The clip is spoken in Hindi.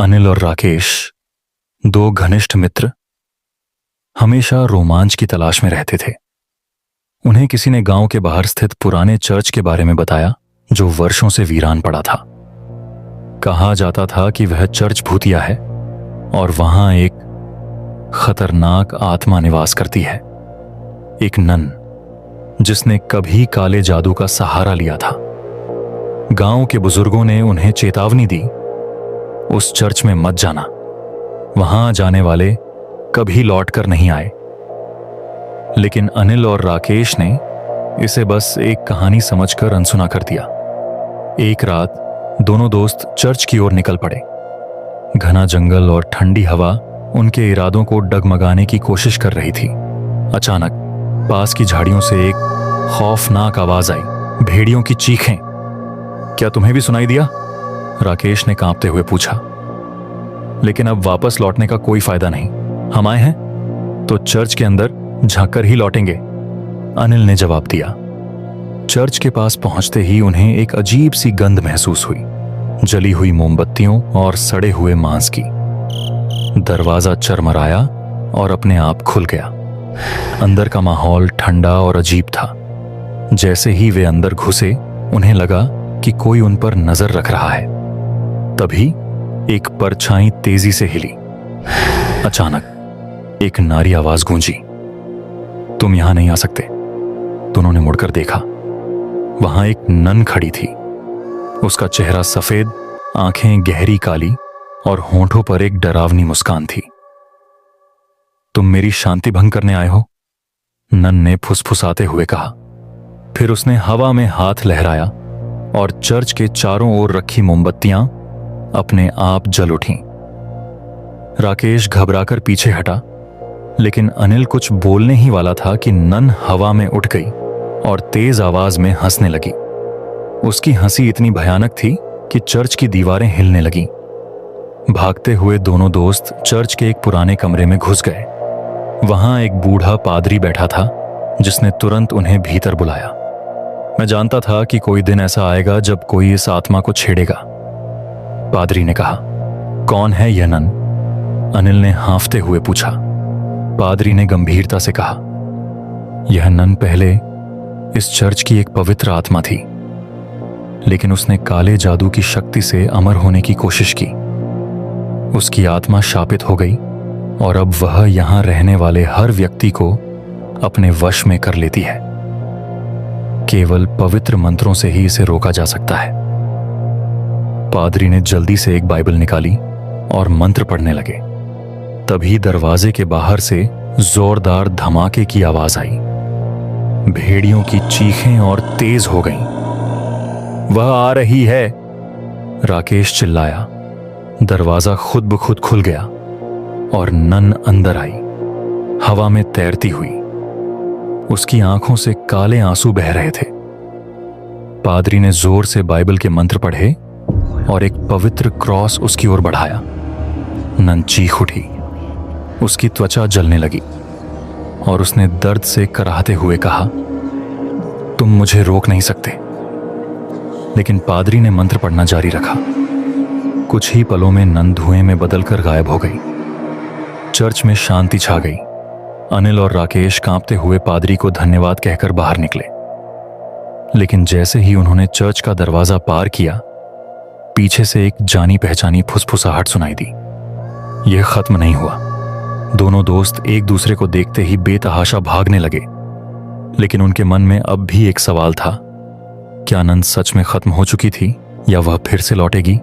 अनिल और राकेश, दो घनिष्ठ मित्र, हमेशा रोमांच की तलाश में रहते थे। उन्हें किसी ने गांव के बाहर स्थित पुराने चर्च के बारे में बताया, जो वर्षों से वीरान पड़ा था। कहा जाता था कि वह चर्च भूतिया है और वहां एक खतरनाक आत्मा निवास करती है, एक नन, जिसने कभी काले जादू का सहारा लिया था। गांव के बुजुर्गों ने उन्हें चेतावनी दी, उस चर्च में मत जाना, वहां जाने वाले कभी लौटकर नहीं आए। लेकिन अनिल और राकेश ने इसे बस एक कहानी समझकर अनसुना कर दिया। एक रात दोनों दोस्त चर्च की ओर निकल पड़े। घना जंगल और ठंडी हवा उनके इरादों को डगमगाने की कोशिश कर रही थी। अचानक पास की झाड़ियों से एक खौफनाक आवाज आई, भेड़ियों की चीखें। क्या तुम्हें भी सुनाई दिया? राकेश ने कांपते हुए पूछा। लेकिन अब वापस लौटने का कोई फायदा नहीं, हम आए हैं तो चर्च के अंदर झांककर ही लौटेंगे, अनिल ने जवाब दिया। चर्च के पास पहुंचते ही उन्हें एक अजीब सी गंध महसूस हुई, जली हुई मोमबत्तियों और सड़े हुए मांस की। दरवाजा चरमराया और अपने आप खुल गया। अंदर का माहौल ठंडा और अजीब था। जैसे ही वे अंदर घुसे, उन्हें लगा कि कोई उन पर नजर रख रहा है। तभी एक परछाई तेजी से हिली। अचानक एक नारी आवाज गूंजी, तुम यहां नहीं आ सकते। दोनों ने मुड़कर देखा। वहां एक नन खड़ी थी। उसका चेहरा सफेद, आंखें गहरी काली और होंठों पर एक डरावनी मुस्कान थी। तुम मेरी शांति भंग करने आए हो? नन ने फुसफुसाते हुए कहा। फिर उसने हवा में हाथ लहराया और चर्च के चारों ओर रखी मोमबत्तियां अपने आप जल उठीं। राकेश घबराकर पीछे हटा, लेकिन अनिल कुछ बोलने ही वाला था कि नन हवा में उठ गई और तेज आवाज में हंसने लगी। उसकी हंसी इतनी भयानक थी कि चर्च की दीवारें हिलने लगीं। भागते हुए दोनों दोस्त चर्च के एक पुराने कमरे में घुस गए। वहां एक बूढ़ा पादरी बैठा था, जिसने तुरंत उन्हें भीतर बुलाया। मैं जानता था कि कोई दिन ऐसा आएगा जब कोई इस आत्मा को छेड़ेगा, पादरी ने कहा। कौन है यह नन? अनिल ने हांफते हुए पूछा। पादरी ने गंभीरता से कहा, यह नन पहले इस चर्च की एक पवित्र आत्मा थी, लेकिन उसने काले जादू की शक्ति से अमर होने की कोशिश की। उसकी आत्मा शापित हो गई और अब वह यहां रहने वाले हर व्यक्ति को अपने वश में कर लेती है। केवल पवित्र मंत्रों से ही इसे रोका जा सकता है। पादरी ने जल्दी से एक बाइबल निकाली और मंत्र पढ़ने लगे। तभी दरवाजे के बाहर से जोरदार धमाके की आवाज आई। भेड़ियों की चीखें और तेज हो गईं। वह आ रही है, राकेश चिल्लाया। दरवाजा खुद ब खुद खुल गया और नन अंदर आई, हवा में तैरती हुई। उसकी आंखों से काले आंसू बह रहे थे। पादरी ने जोर से बाइबल के मंत्र पढ़े और एक पवित्र क्रॉस उसकी ओर बढ़ाया। नन चीख उठी। उसकी त्वचा जलने लगी और उसने दर्द से कराहते हुए कहा, तुम मुझे रोक नहीं सकते। लेकिन पादरी ने मंत्र पढ़ना जारी रखा। कुछ ही पलों में नन धुएं में बदलकर गायब हो गई। चर्च में शांति छा गई। अनिल और राकेश कांपते हुए पादरी को धन्यवाद कहकर बाहर निकले। लेकिन जैसे ही उन्होंने चर्च का दरवाजा पार किया, पीछे से एक जानी पहचानी फुसफुसाहट सुनाई दी। यह खत्म नहीं हुआ। दोनों दोस्त एक दूसरे को देखते ही बेतहाशा भागने लगे। लेकिन उनके मन में अब भी एक सवाल था, क्या नन सच में खत्म हो चुकी थी या वह फिर से लौटेगी?